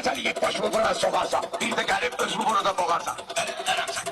gecəliyib başımı bura soğarsan, bir də gəlib özümü burada boğarsan. Əllərəm sən.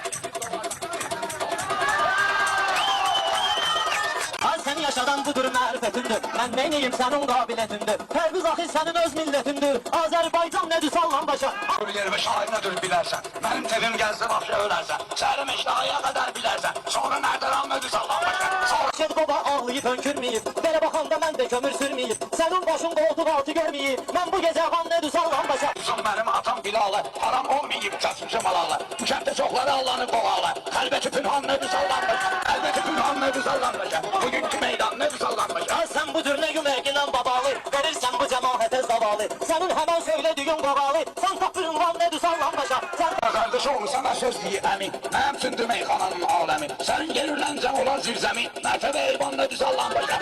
Sen yaşadan budur mərifətindir. Mən neyniyim sənin qabiliyyətindir. Pərviz axı sənin öz millətindir. Azərbaycan nədir sallan başa. Dur yerime şahinədir bilərsən. Mənim tevim gəlsə başa ölərsən. Şəhrim iştahaya qədər bilərsən. Sonra nərdən anladı sallan başa. Sonra Şed baba ağlayıb hönkürməyib. Belə baxanda mən də kömür sürməyib. Sənin başın qoltuq altı görməyib. Mən bu gecə qan nədir sallan başa. Mənim atam Bilalı, haram olmayıb çatımcı malalı. Bu kənddə çoxları Allah'ın qoğalı. Əlbəti pünhan nədir sallan başa. Əlbəti pünhan nədir sallan başa. Bugünkü meydan nədir sallan başa. Sen bu cür ne yümeğinden babalı. Verirsen bu cemaate zavalı. Senin hemen söylediğin qavalı. Sen tapırın var nedir sallan başa. Sen Qardaş oğlu sana söz deyir əmin. Mənim sündü meyxananın aləmi. Sənin gelirləncən olar zirzəmi. Mərtəbə eyvan nədir sallan başa.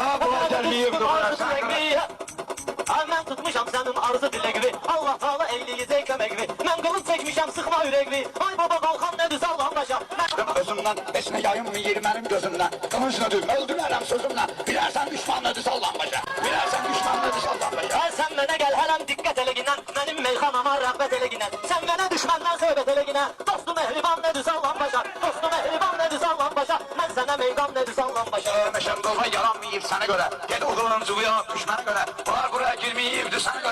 Ha buna gəlməyib qıvırarsan. Mən tutmuşam sənin arzu diləqvi. Allah Taala eyləyəcək köməkvi. Mən qılıb çəkmişəm sıxma ürəkvi. Ay baba qalxan nədir sallan başa. Özümdən heç nə yayınmayır mənim gözümdən. Qılınc nədir öldürərəm sözümdən. Bilərsən düşman nədir sallan başa. Bilərsən düşman nədir sallan başa. Sen mənə gəl hələm diqqət eləginən. Mənim meyxanama rəğbət eləginən. Sen mənə düşməndən söhbət eləginən. Dostu mehriban nədir sallan başa. Dostu mehriban nədir sallan başa. Mən sənə meydan nədir sallan başa. Meşəm qolma yaranmayıb sənə görə. Gel o qılıncıya düşmənə görə. Bunlar buraya girməyibdir sənə görə.